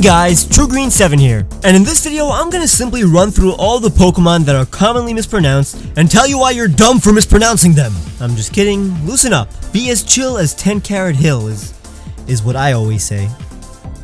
guys, TrueGreen7 here, and in this video I'm gonna simply run through all the Pokemon that are commonly mispronounced and tell you why you're dumb for mispronouncing them. I'm just kidding, loosen up. Be as chill as 10 Carat Hill is what I always say.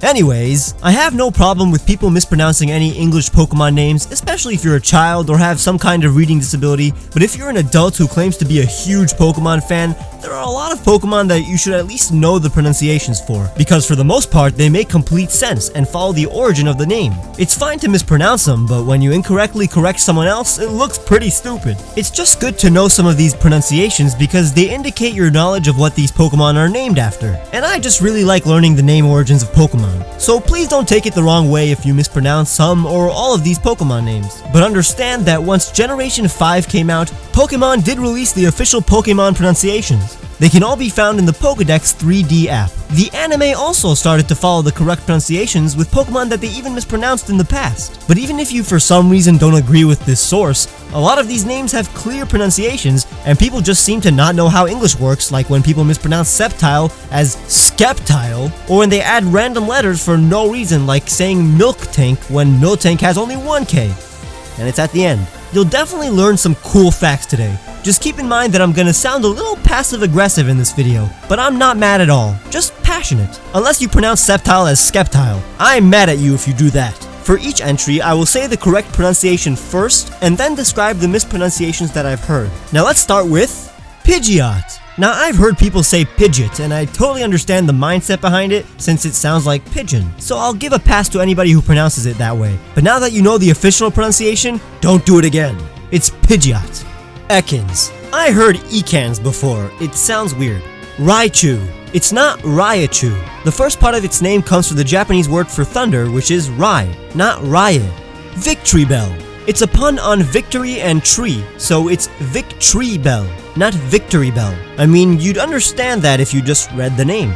Anyways, I have no problem with people mispronouncing any English Pokemon names, especially if you're a child or have some kind of reading disability, but if you're an adult who claims to be a huge Pokemon fan, there are a lot of Pokemon that you should at least know the pronunciations for, because for the most part they make complete sense and follow the origin of the name. It's fine to mispronounce them, but when you incorrectly correct someone else, it looks pretty stupid. It's just good to know some of these pronunciations because they indicate your knowledge of what these Pokemon are named after, and I just really like learning the name origins of Pokemon. So please don't take it the wrong way if you mispronounce some or all of these Pokemon names. But understand that once Generation 5 came out, Pokemon did release the official Pokemon pronunciations. They can all be found in the Pokédex 3D app. The anime also started to follow the correct pronunciations with Pokemon that they even mispronounced in the past. But even if you for some reason don't agree with this source, a lot of these names have clear pronunciations and people just seem to not know how English works, like when people mispronounce Sceptile as Skeptile, or when they add random letters for no reason, like saying Milk Tank when Miltank has only one K, and it's at the end. You'll definitely learn some cool facts today. Just keep in mind that I'm gonna sound a little passive-aggressive in this video, but I'm not mad at all, just passionate. Unless you pronounce Sceptile as Skeptile. I'm mad at you if you do that. For each entry, I will say the correct pronunciation first, and then describe the mispronunciations that I've heard. Now let's start with Pidgeot. Now I've heard people say Pidgeot, and I totally understand the mindset behind it since it sounds like pigeon, so I'll give a pass to anybody who pronounces it that way. But now that you know the official pronunciation, don't do it again. It's Pidgeot. Ekans. I heard Ekans before, it sounds weird. Raichu. It's not Raichu. The first part of its name comes from the Japanese word for thunder, which is Rai, not Raie. Victreebel. It's a pun on victory and tree, so it's Victreebel, not Victorybell. I mean, you'd understand that if you just read the name.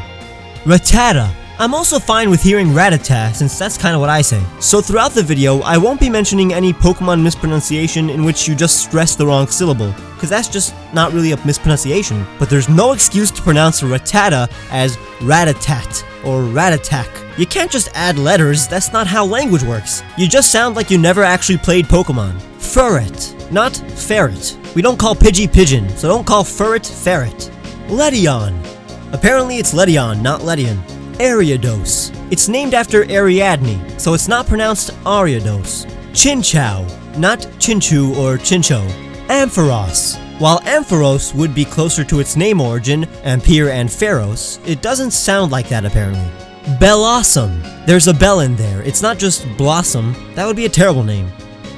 Rattata. I'm also fine with hearing Rattata, since that's kind of what I say. So throughout the video, I won't be mentioning any Pokemon mispronunciation in which you just stress the wrong syllable, because that's just not really a mispronunciation. But there's no excuse to pronounce Rattata as Ratatat or Ratatak. You can't just add letters, that's not how language works. You just sound like you never actually played Pokemon. Furret, not ferret. We don't call Pidgey pigeon, so don't call Furret ferret. Ledion. Apparently it's Ledion, not Ledion. Ariados. It's named after Ariadne, so it's not pronounced Ariados. Chinchou, not Chinchu or Chincho. Ampharos. While Ampharos would be closer to its name origin, Ampere and Pharos, it doesn't sound like that apparently. Bellossom. There's a bell in there, it's not just Blossom, that would be a terrible name.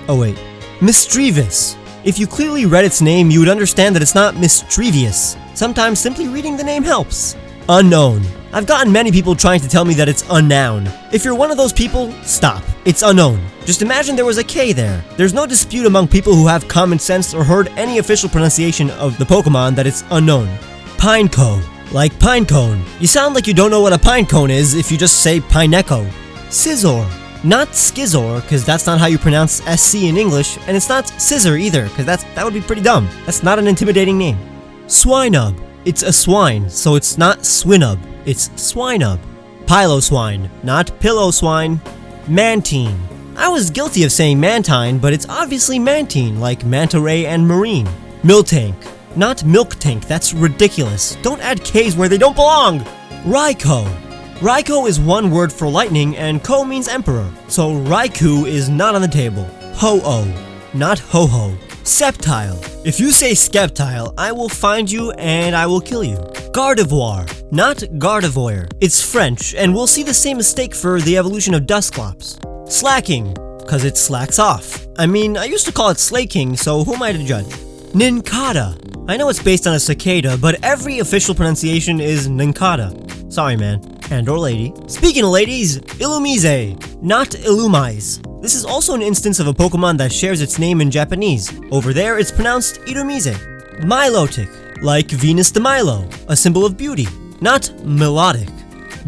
Oh wait. Mischievous. If you clearly read its name, you would understand that it's not mischievous. Sometimes simply reading the name helps. Unknown. I've gotten many people trying to tell me that it's unnoun. If you're one of those people, stop. It's unknown. Just imagine there was a K there. There's no dispute among people who have common sense or heard any official pronunciation of the Pokemon that it's unknown. Pineco. Like pine cone. You sound like you don't know what a pine cone is if you just say Pineco. Scizor. Not Skizor, because that's not how you pronounce SC in English, and it's not Scissor either, because that would be pretty dumb. That's not an intimidating name. Swinub. It's a swine, so it's not Swinub, it's Swinub. Piloswine, not Pillow Swine. Mantine. I was guilty of saying Mantine, but it's obviously Mantine, like Manta Ray and Marine. Miltank. Not Milk Tank, that's ridiculous. Don't add K's where they don't belong! Raikou. Raikou is one word for lightning, and Ko means emperor, so Raikou is not on the table. Ho-Oh, not Ho-Ho. Sceptile. If you say Skeptile, I will find you and I will kill you. Gardevoir, not Gardevoir. It's French, and we'll see the same mistake for the evolution of Dusclops. Slacking, cause it slacks off. I mean, I used to call it slaking, so who am I to judge? Nincada. I know it's based on a cicada, but every official pronunciation is Nincada. Sorry man, and or lady. Speaking of ladies, Illumise, not Illumise. This is also an instance of a Pokemon that shares its name in Japanese. Over there, it's pronounced Irumise. Milotic, like Venus de Milo, a symbol of beauty, not melodic.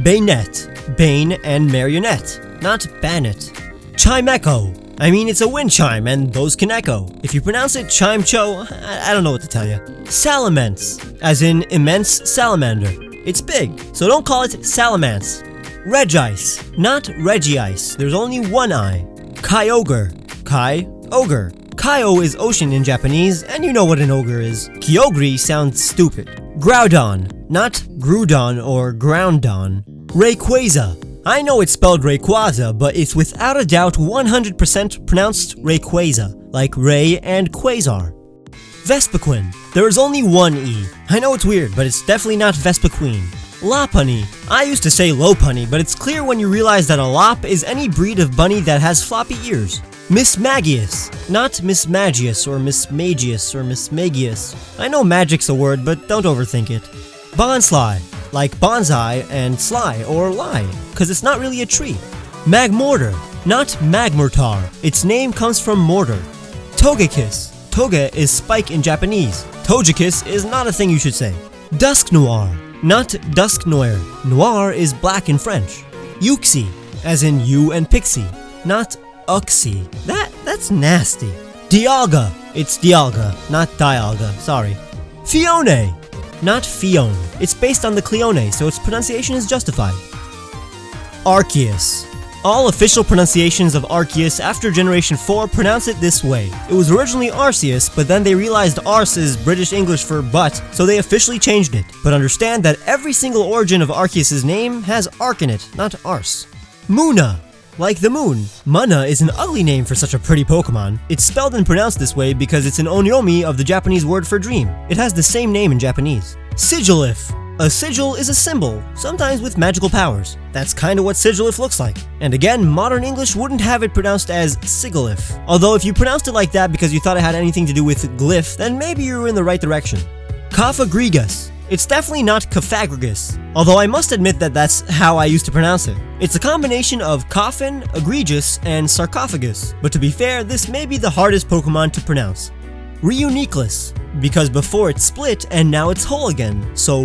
Bayonet, Bane and Marionette, not Banet. Chimecho, I mean it's a wind chime and those can echo. If you pronounce it Chimecho, I don't know what to tell you. Salamence, as in immense salamander. It's big, so don't call it Salamence. Regice, not Regice, there's only one I. Kyogre, Ogre. Kyo is ocean in Japanese, and you know what an ogre is. Kyogre sounds stupid. Groudon, not Groudon or Groundon. Rayquaza. I know it's spelled Rayquaza, but it's without a doubt 100% pronounced Rayquaza, like Ray and Quasar. Vespiquen. There is only one E. I know it's weird, but it's definitely not Vespiquen. Lopunny. I used to say Lopunny, but it's clear when you realize that a lop is any breed of bunny that has floppy ears. Mismagius, not Mismagius or Mismagius or Mismagius. I know magic's a word, but don't overthink it. Bonsly, like bonsai and sly or lie, cause it's not really a tree. Magmortar, not Magmortar. Its name comes from mortar. Togekiss. Toge is spike in Japanese. Togekiss is not a thing you should say. Dusknoir, not Dusknoir. Noir is black in French. Uxie, as in you and pixie, not Uxie. That's nasty. Dialga. It's Dialga, not Dialga, sorry. Fione. Not Fione. It's based on the Cleone, so its pronunciation is justified. Arceus. All official pronunciations of Arceus after Generation 4 pronounce it this way. It was originally Arceus, but then they realized Arse is British English for butt, so they officially changed it. But understand that every single origin of Arceus' name has arc in it, not arse. Muna. Like the moon. Mana is an ugly name for such a pretty Pokemon. It's spelled and pronounced this way because it's an onyomi of the Japanese word for dream. It has the same name in Japanese. Sigilif. A sigil is a symbol, sometimes with magical powers. That's kinda what Sigilif looks like. And again, modern English wouldn't have it pronounced as Sigilif. Although if you pronounced it like that because you thought it had anything to do with glyph, then maybe you were in the right direction. Cofagrigus. It's definitely not Cofagrigus, although I must admit that that's how I used to pronounce it. It's a combination of coffin, egregious, and sarcophagus, but to be fair, this may be the hardest Pokemon to pronounce. Reuniclus, because before it split and now it's whole again, so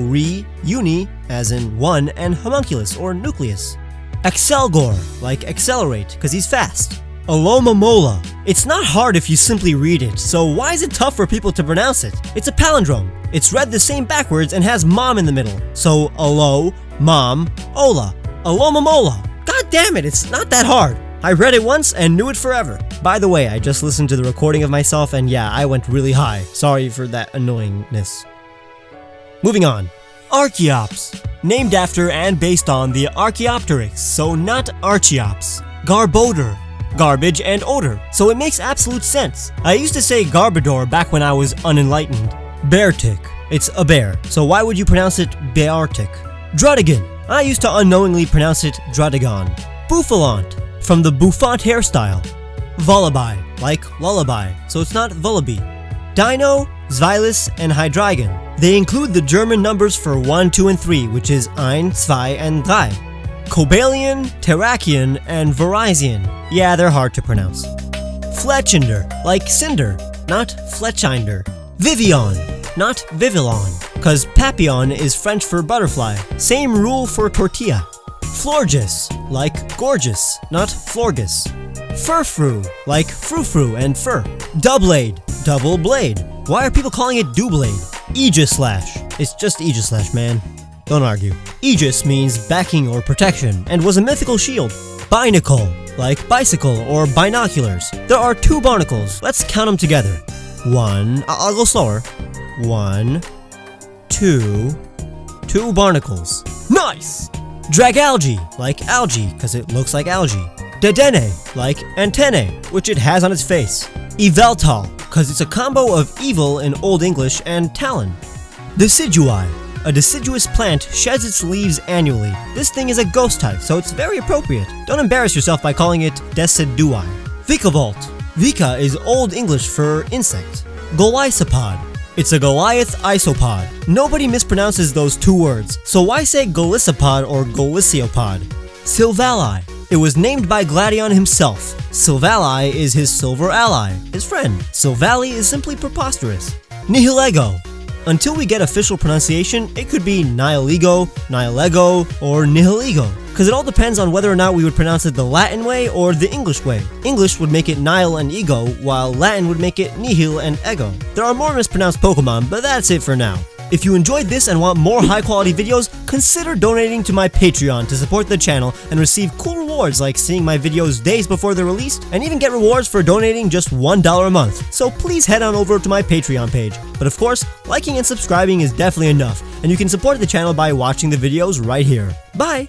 uni, as in one, and homunculus or nucleus. Excelgor, like accelerate, because he's fast. Alomomola. It's not hard if you simply read it, so why is it tough for people to pronounce it? It's a palindrome. It's read the same backwards and has mom in the middle. So alo, mom, ola. Alomomola. God damn it, it's not that hard. I read it once and knew it forever. By the way, I just listened to the recording of myself and yeah, I went really high. Sorry for that annoyingness. Moving on. Archeops. Named after and based on the Archaeopteryx, so not Archeops. Garbodor. Garbage and odor, so it makes absolute sense. I used to say Garbodor back when I was unenlightened. Beartic. It's a bear, so why would you pronounce it Beartic? Drudigan. I used to unknowingly pronounce it Drudigon. Bouffalante, from the bouffant hairstyle. Vullaby, like lullaby, so it's not Vullaby. Dino, Zweilis, and Hydreigon. They include the German numbers for 1, 2, and 3, which is ein, zwei, and drei. Cobalion, Terrakion, and Virizion. Yeah, they're hard to pronounce. Fletchinder, like cinder, not Fletchinder. Vivian, not Vivillon, cause Papillon is French for butterfly. Same rule for tortilla. Florges, like gorgeous, not Florgus. Furfru, like frou-frou and fur. Doublade, double blade. Why are people calling it Doublade? Aegislash. It's just Aegislash, man. Don't argue. Aegis means backing or protection, and was a mythical shield. Binacle, like bicycle or binoculars. There are 2 barnacles. Let's count them together. 1, I'll go slower. 1, 2, 2 barnacles. Nice! Dragalge, like algae, because it looks like algae. Dedenne, like antennae, which it has on its face. Yveltal, because it's a combo of evil in Old English and talon. Decidui. A deciduous plant sheds its leaves annually. This thing is a ghost type, so it's very appropriate. Don't embarrass yourself by calling it Decidui. Vikavolt. Vika is Old English for insect. Golisopod. It's a Goliath isopod. Nobody mispronounces those 2 words, so why say Golisopod or Goliciopod? Silvally. It was named by Gladion himself. Silvally is his silver ally, his friend. Silvally is simply preposterous. Nihilego. Until we get official pronunciation, it could be Nihilego, Nihilego, or Nihiligo, because it all depends on whether or not we would pronounce it the Latin way or the English way. English would make it Nihil and Ego, while Latin would make it Nihil and Ego. There are more mispronounced Pokemon, but that's it for now. If you enjoyed this and want more high quality videos, consider donating to my Patreon to support the channel and receive cool rewards like seeing my videos days before they're released, and even get rewards for donating just $1 a month. So please head on over to my Patreon page. But of course, liking and subscribing is definitely enough, and you can support the channel by watching the videos right here. Bye!